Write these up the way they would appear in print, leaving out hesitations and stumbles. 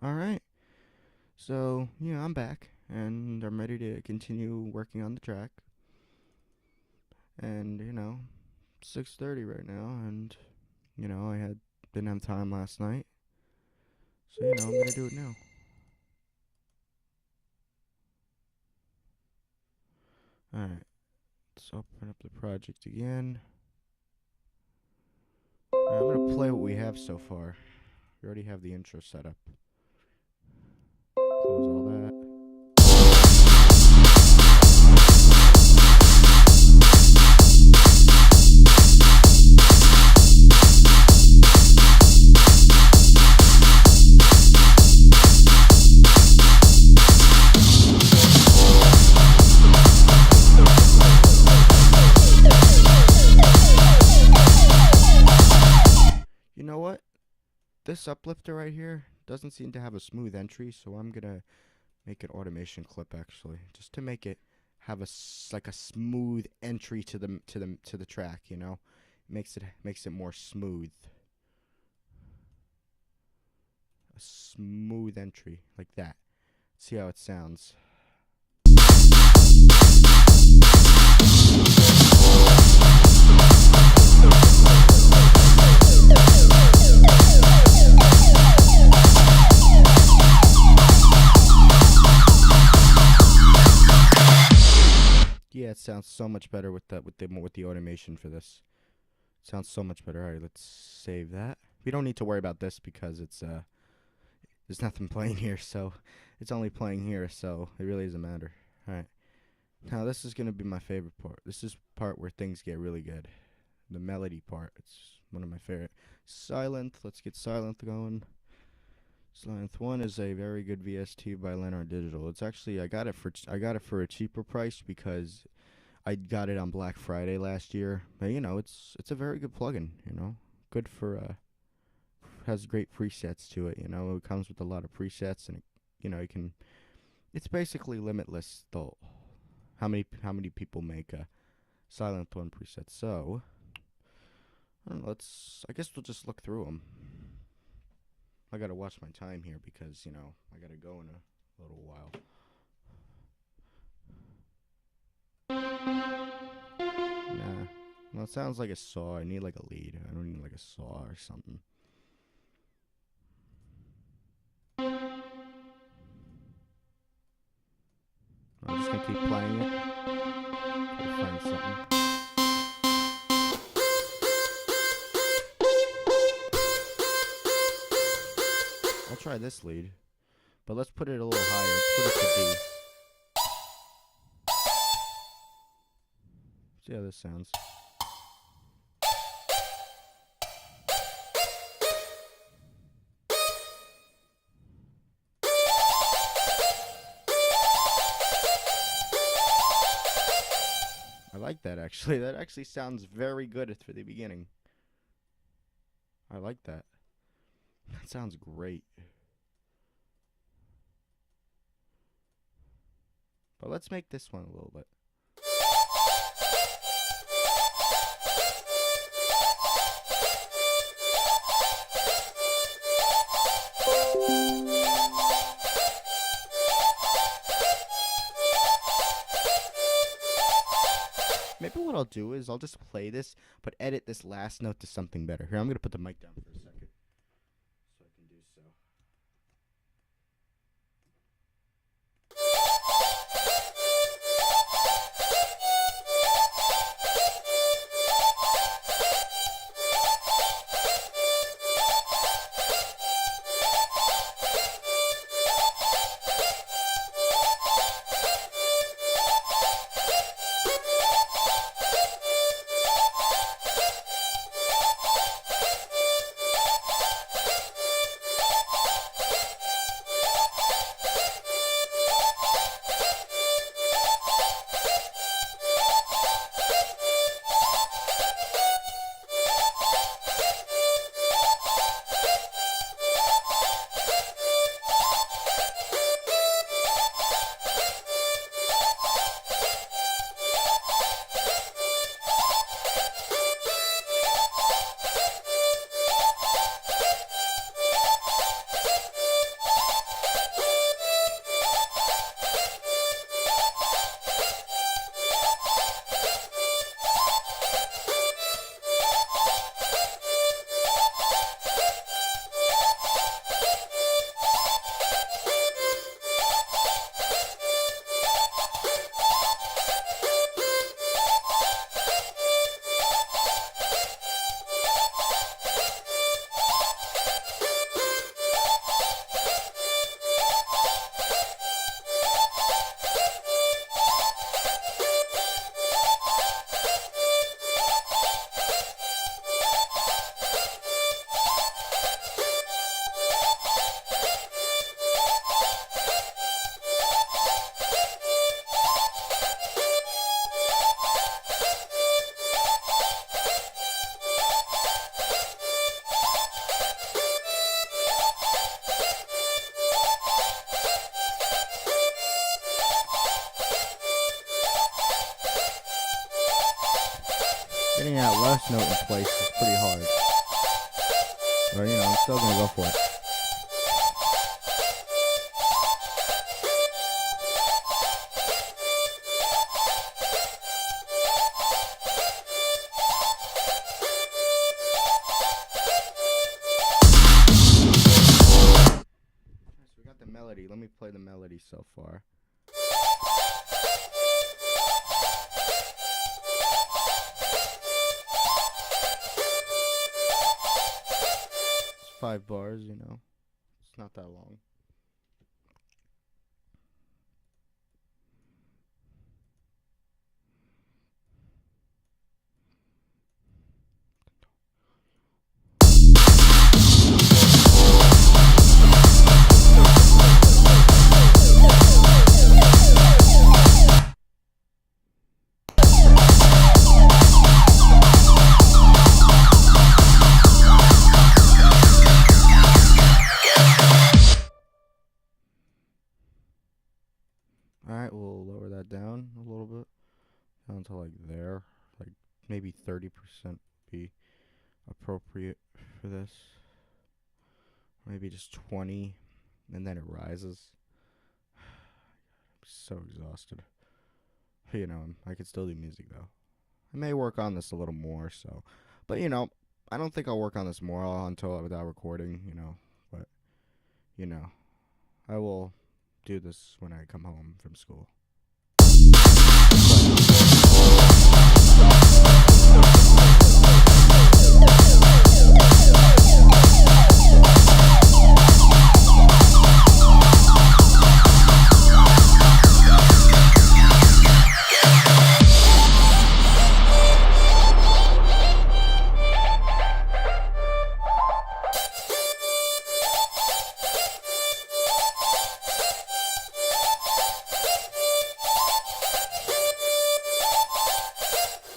Alright, so, I'm back, and I'm ready to continue working on the track. And, 6:30 right now, and, I didn't have time last night, so, I'm gonna do it now. Alright, let's open up the project again. I'm gonna play what we have so far. We already have the intro set up. Close all that. You know what? This uplifter right here doesn't seem to have a smooth entry, so I'm gonna make an automation clip actually, just to make it have like a smooth entry to the track. Makes it more smooth. A smooth entry like that. See how it sounds. Yeah, it sounds so much better with the automation for this. It sounds so much better. All right, let's save that. We don't need to worry about this because there's nothing playing here, so it's only playing here, so it really doesn't matter. All right. Now this is gonna be my favorite part. This is part where things get really good. The melody part. It's one of my favorite. Silent. Let's get Silent going. Silent One is a very good VST by Leonard Digital. It's actually I got it for a cheaper price because I got it on Black Friday last year. But it's a very good plugin. Good for has great presets to it. It comes with a lot of presets, and you can. It's basically limitless though. How many people make a Silent One preset? So I don't know. I guess we'll just look through them. I gotta watch my time here because I gotta go in a little while. Nah. Well, it sounds like a saw. I need like a lead. I don't need like a saw or something. I'm just gonna keep playing it. Try to find something. I'll try this lead, but let's put it a little higher. Let's put it to D. See how this sounds. I like that actually. That actually sounds very good for the beginning. I like that. That sounds great. But let's make this one a little bit. Maybe what I'll do is I'll just play this, but edit this last note to something better. Here, I'm gonna put the mic down for a second, so I can do so. this note in place is pretty hard. But, you know, I'm still gonna go for it. So we got the melody. Let me play the melody so far. It's 5 bars, you know. It's not that long. Alright, we'll lower that down a little bit. Down to like there. Like maybe 30% would be appropriate for this. Maybe just 20. And then it rises. I'm so exhausted. You know, I could still do music though. I may work on this a little more, so. But you know, I don't think I'll work on this more until without recording, you know. But, you know, I will do this when I come home from school.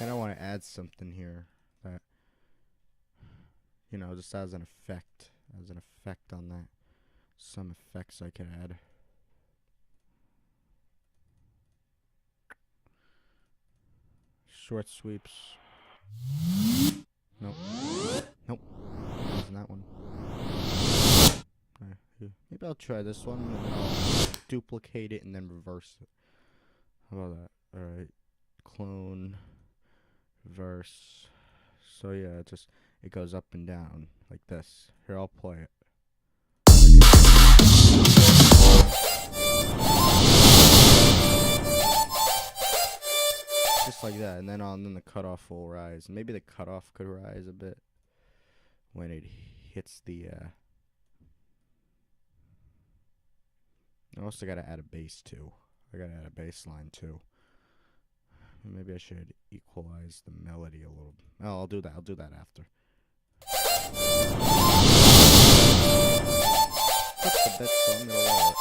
And I want to add something here that, you know, just as an effect on that. Some effects I could add. Short sweeps. Nope. Nope. Wasn't that one. Maybe I'll try this one and then I'll duplicate it and then reverse it. How about that? Alright. Clone. Verse. So yeah, it goes up and down like this. Here, I'll play it. Just like that, and then the cutoff will rise. Maybe the cutoff could rise a bit when it hits the. I also gotta add a bass too. I gotta add a bass line too. Maybe I should equalize the melody a little. Oh, I'll do that. I'll do that after. That's the bit, so I'm gonna lower it.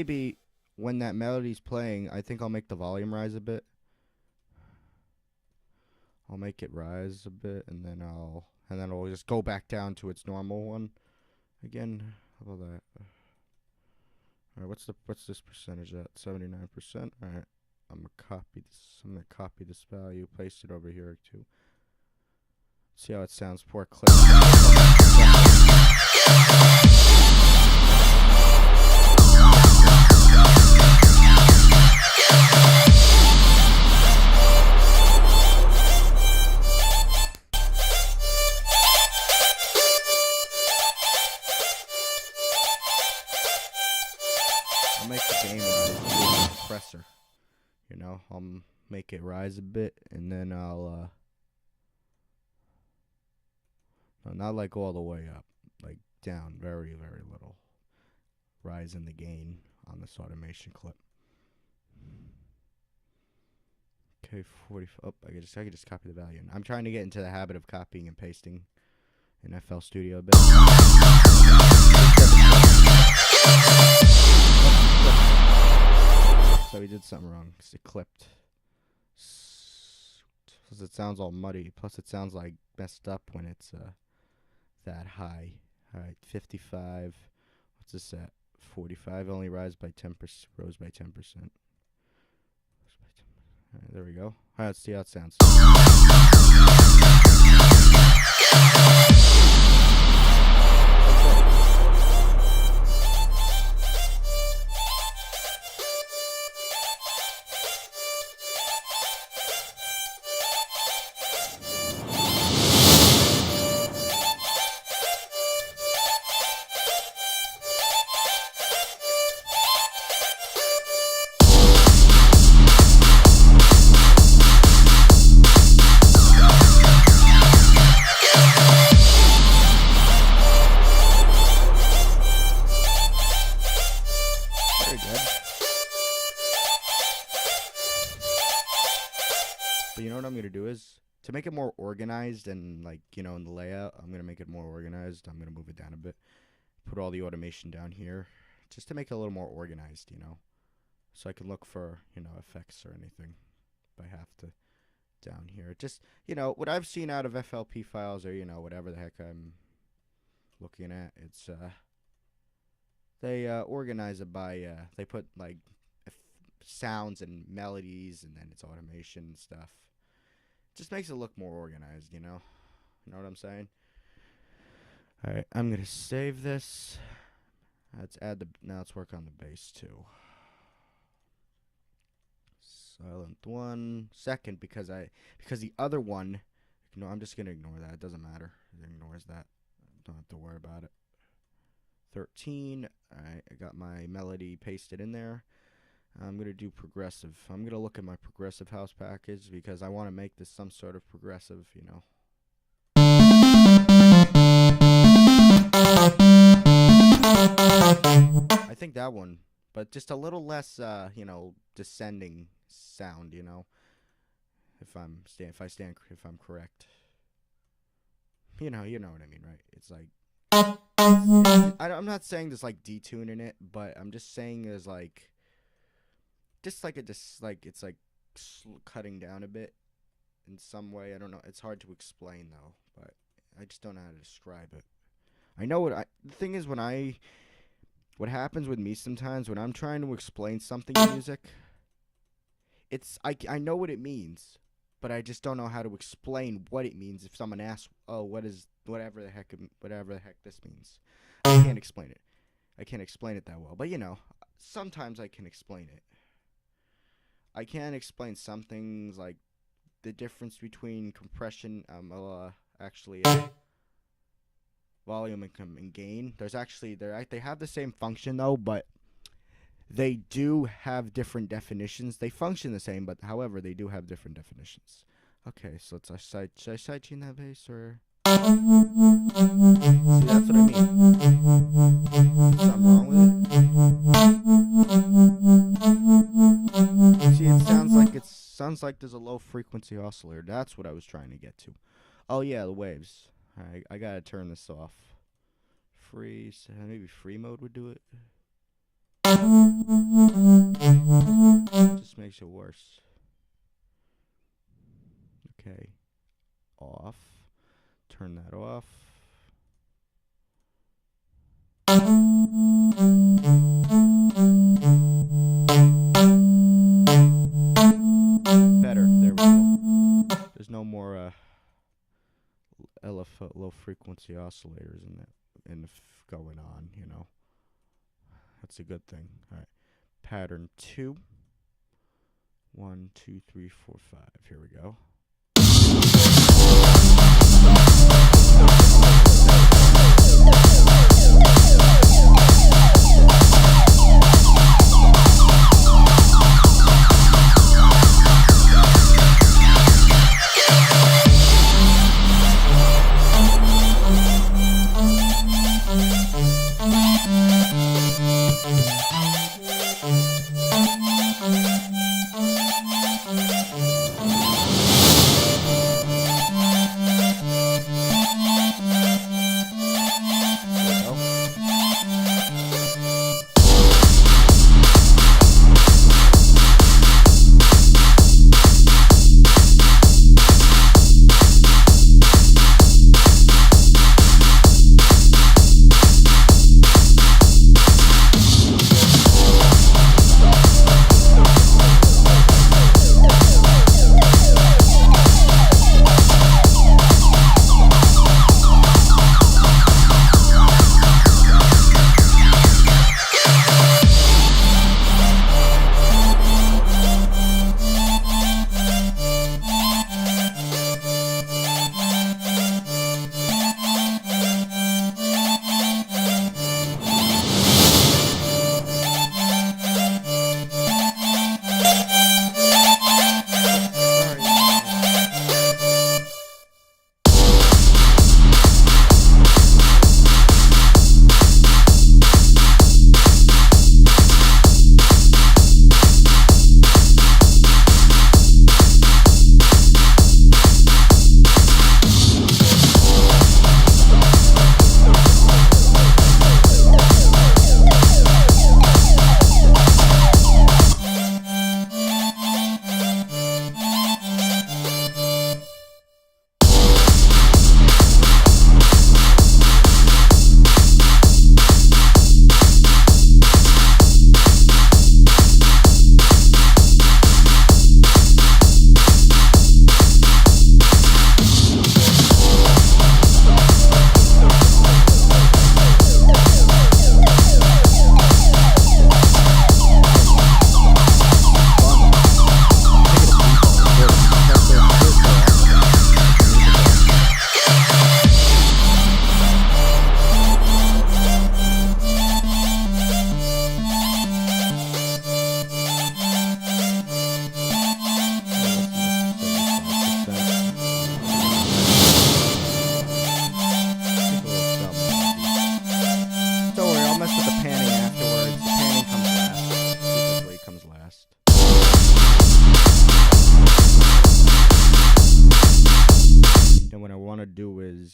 maybe when that melody's playing, I think I'll make the volume rise a bit. I'll make it rise a bit, and then it'll just go back down to its normal one again. How about that? All right, what's this percentage at? 79%. All right, I'm gonna copy this value, paste it over here too. See how it sounds. Poor clip. I'll make the gain rise with the compressor. You know, I'll make it rise a bit, and then I'll not like all the way up, like down very, very little. Rise in the gain on this automation clip. Okay, 40. Oh, I could just copy the value. I'm trying to get into the habit of copying and pasting in FL Studio a bit. So we did something wrong because it clipped. Plus it sounds all muddy. Plus it sounds like messed up when it's that high. All right, 55. What's this at? 45 only rose by 10%. All right, there we go. All right, let's see how it sounds. Very good. But you know what I'm going to do is, to make it more organized and, like, you know, in the layout, I'm going to make it more organized. I'm going to move it down a bit. Put all the automation down here. Just to make it a little more organized, you know. So I can look for, you know, effects or anything. If I have to down here. Just, you know, what I've seen out of FLP files or, you know, whatever the heck I'm looking at, it's, they organize it by, they put, like, sounds and melodies, and then it's automation and stuff. Just makes it look more organized, you know? You know what I'm saying? Alright, I'm going to save this. Now let's work on the bass, too. Silent 1 second, because the other one, you know, I'm just going to ignore that. It doesn't matter. It ignores that. Don't have to worry about it. 13. Alright, I got my melody pasted in there. I'm going to do progressive. I'm going to look at my progressive house package because I want to make this some sort of progressive, you know. I think that one, but just a little less, you know, descending sound, you know. If I'm correct. You know what I mean, right? It's like, I'm not saying there's like detune in it, but I'm just saying there's like, it's like cutting down a bit in some way. I don't know. It's hard to explain though, but I just don't know how to describe it. I know the thing is what happens with me sometimes when I'm trying to explain something in music, I know what it means, but I just don't know how to explain what it means if someone asks, "Oh, whatever the heck this means?" I can't explain it. I can't explain it that well, but you know, sometimes I can explain it. I can explain some things like the difference between compression, volume and gain. They have the same function though, but they do have different definitions. They function the same, but however, they do have different definitions. Okay, so should I sidechain that bass or? See, that's what I mean. There's something wrong with it. See, it sounds like there's a low frequency oscillator. That's what I was trying to get to. Oh yeah, the waves. I gotta turn this off. Maybe free mode would do it. Just makes it worse. Okay. Off. Turn that off. Better. There we go. There's no more low frequency oscillators going on, you know. That's a good thing. All right. Pattern 2. 1, 2, 3, 4, 5. Here we go.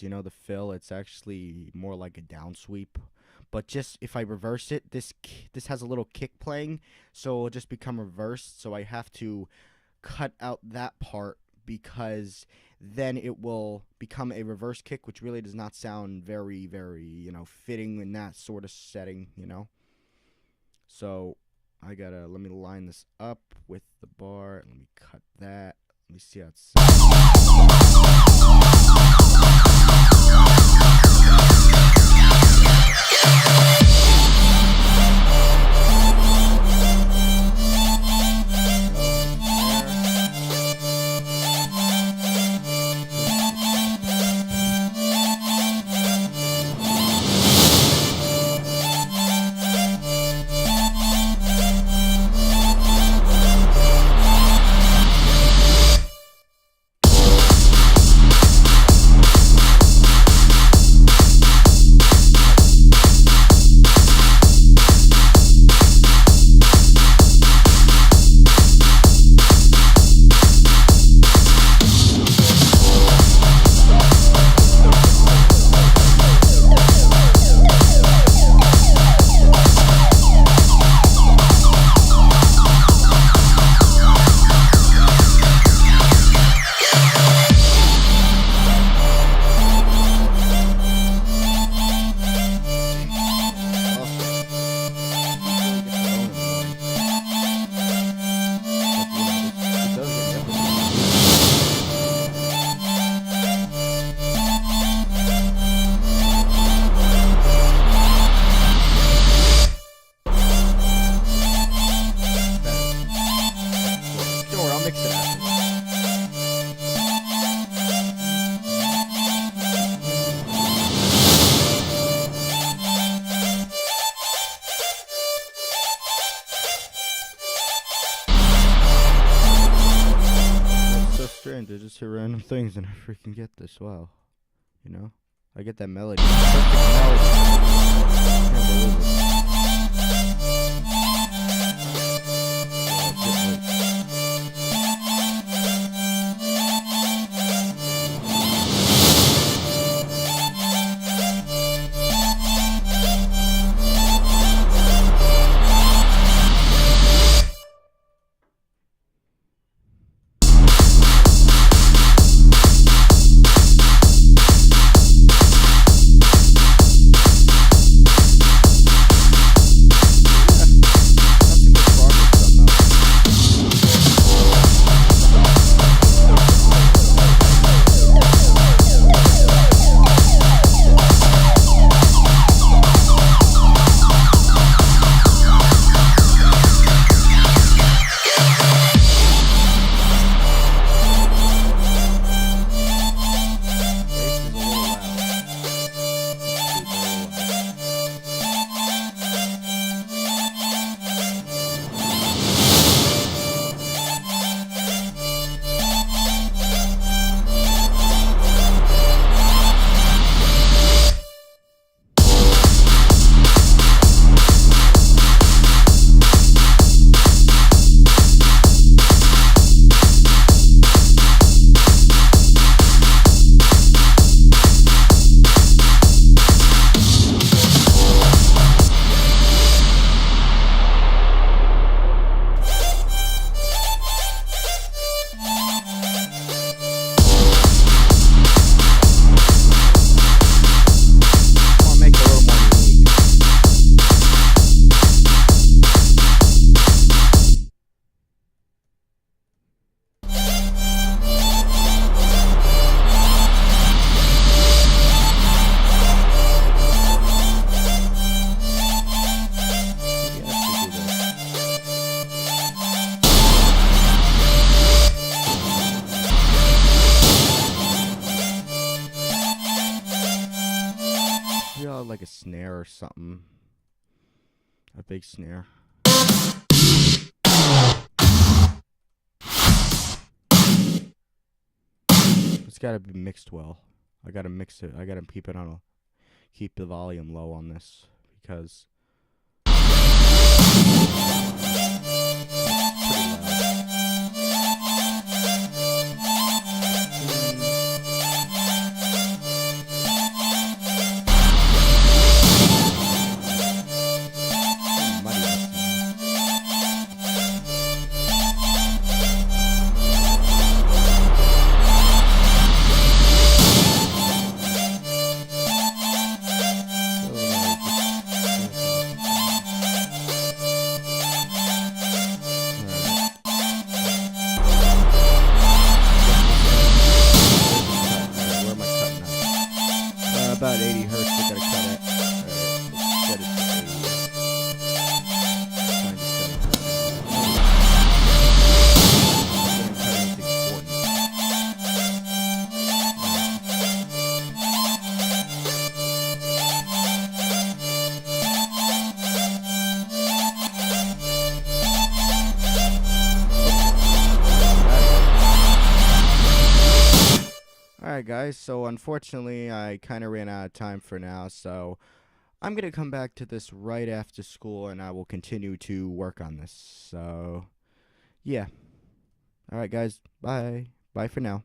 You know, the fill, it's actually more like a down sweep. But just if I reverse it, this has a little kick playing, so it'll just become reversed. So I have to cut out that part because then it will become a reverse kick, which really does not sound very, very, you know, fitting in that sort of setting, you know. So let me line this up with the bar. Let me cut that. Let me see how it just hit random things and I freaking get this. Wow. You know? I get that melody. Perfect melody. Can't believe it. Like a snare or something. A big snare. It's gotta be mixed well. I gotta mix it. I gotta keep it on keep the volume low on this because about 80 hertz, we gotta cut it. Let's set it to 80. Trying to set it to 80. Alright guys, so unfortunately I kind of ran out of time for now, so I'm going to come back to this right after school and I will continue to work on this. So, yeah. Alright guys, bye. Bye for now.